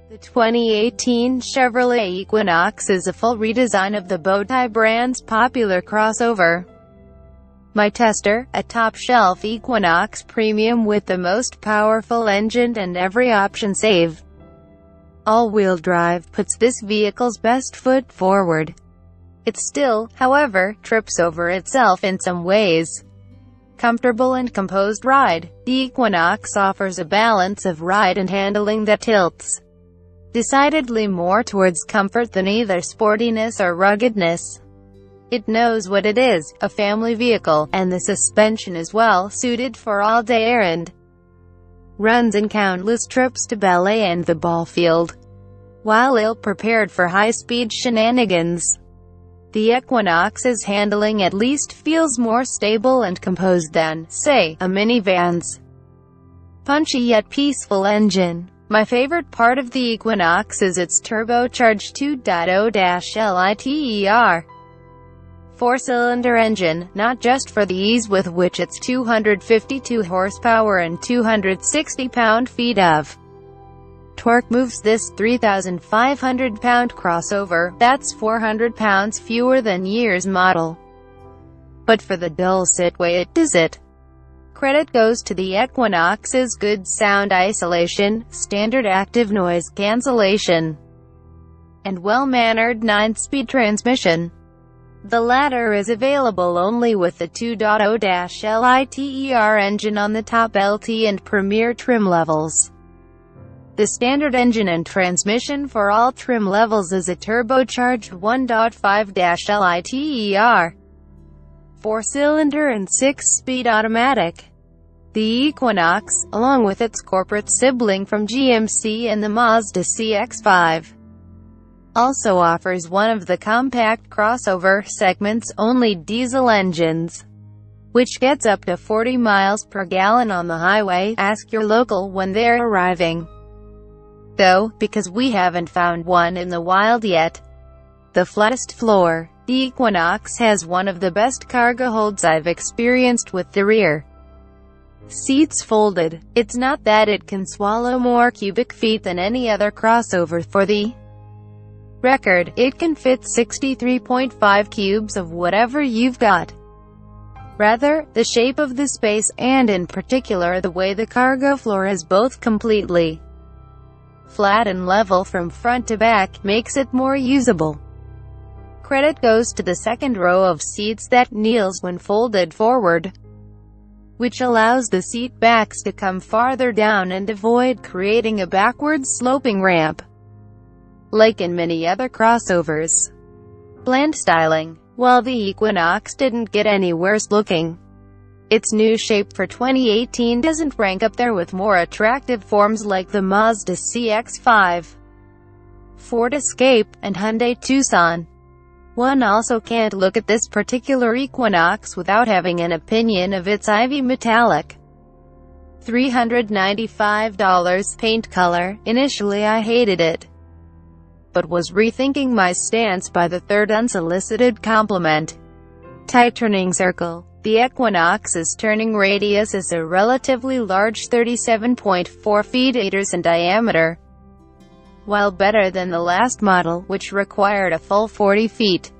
The 2018 Chevrolet Equinox is a full redesign of the Bowtie brand's popular crossover. My tester, a top-shelf Equinox premium with the most powerful engine and every option save. All-wheel drive puts this vehicle's best foot forward. It still, however, trips over itself in some ways. Comfortable and composed ride. The Equinox offers a balance of ride and handling that tilts decidedly more towards comfort than either sportiness or ruggedness. It knows what it is, a family vehicle, and the suspension is well suited for all-day errand runs and countless trips to ballet and the ball field. While ill-prepared for high-speed shenanigans, the Equinox's handling at least feels more stable and composed than, say, a minivan's punchy yet peaceful engine. My favorite part of the Equinox is its turbocharged 2.0-liter four-cylinder engine, not just for the ease with which its 252 horsepower and 260 pound-feet of torque moves this 3,500-pound crossover, that's 400 pounds fewer than year's model, but for the dulcet way it does it. Credit goes to the Equinox's good sound isolation, standard active noise cancellation, and well-mannered 9-speed transmission. The latter is available only with the 2.0-liter engine on the top LT and Premier trim levels. The standard engine and transmission for all trim levels is a turbocharged 1.5-liter four-cylinder and 6-speed automatic. The Equinox, along with its corporate sibling from GMC and the Mazda CX-5, also offers one of the compact crossover segment's only diesel engines, which gets up to 40 miles per gallon on the highway. Ask your local when they're arriving, though, because we haven't found one in the wild yet. The flattest floor. The Equinox has one of the best cargo holds I've experienced, with the rear seats folded. It's not that it can swallow more cubic feet than any other crossover. For the record, it can fit 63.5 cubes of whatever you've got. Rather, the shape of the space, and in particular the way the cargo floor is both completely flat and level from front to back, makes it more usable. Credit goes to the second row of seats that kneels when folded forward, which allows the seat backs to come farther down and avoid creating a backward sloping ramp, like in many other crossovers. Bland styling. While the Equinox didn't get any worse looking, its new shape for 2018 doesn't rank up there with more attractive forms like the Mazda CX-5, Ford Escape, and Hyundai Tucson. One also can't look at this particular Equinox without having an opinion of its ivy metallic $395 paint color. Initially I hated it, but was rethinking my stance by the third unsolicited compliment. Tight turning circle. The Equinox's turning radius is a relatively large 37.4 feet 8 in diameter, while better than the last model, which required a full 40 feet.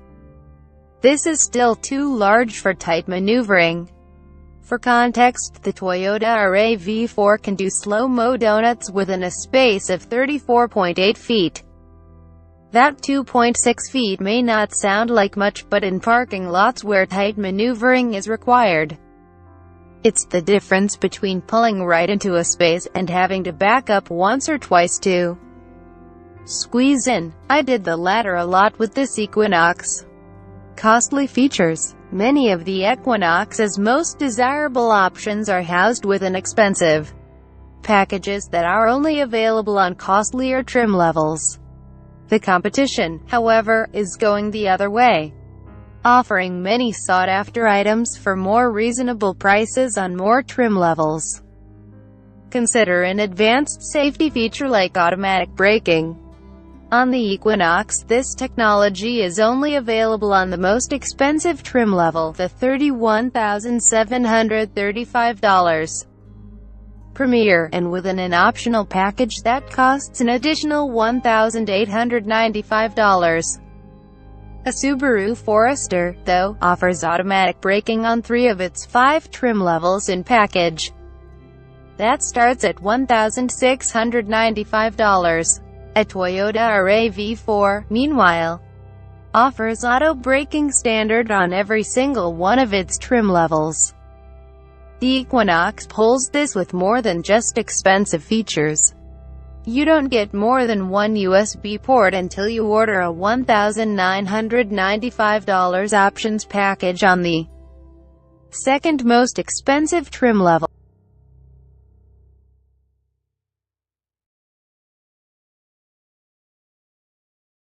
This is still too large for tight maneuvering. For context, the Toyota RAV4 can do slow-mo donuts within a space of 34.8 feet. That 2.6 feet may not sound like much, but in parking lots where tight maneuvering is required, it's the difference between pulling right into a space and having to back up once or twice to squeeze in. I did the latter a lot with this Equinox. Costly features. Many of the Equinox's most desirable options are housed within expensive packages that are only available on costlier trim levels. The competition, however, is going the other way, offering many sought-after items for more reasonable prices on more trim levels. Consider an advanced safety feature like automatic braking. On the Equinox, this technology is only available on the most expensive trim level, the $31,735 Premier, and within an optional package that costs an additional $1,895. A Subaru Forester, though, offers automatic braking on 3 of its 5 trim levels in package. That starts at $1,695. A Toyota RAV4, meanwhile, offers auto braking standard on every single one of its trim levels. The Equinox pulls this with more than just expensive features. You don't get more than one USB port until you order a $1,995 options package on the second most expensive trim level.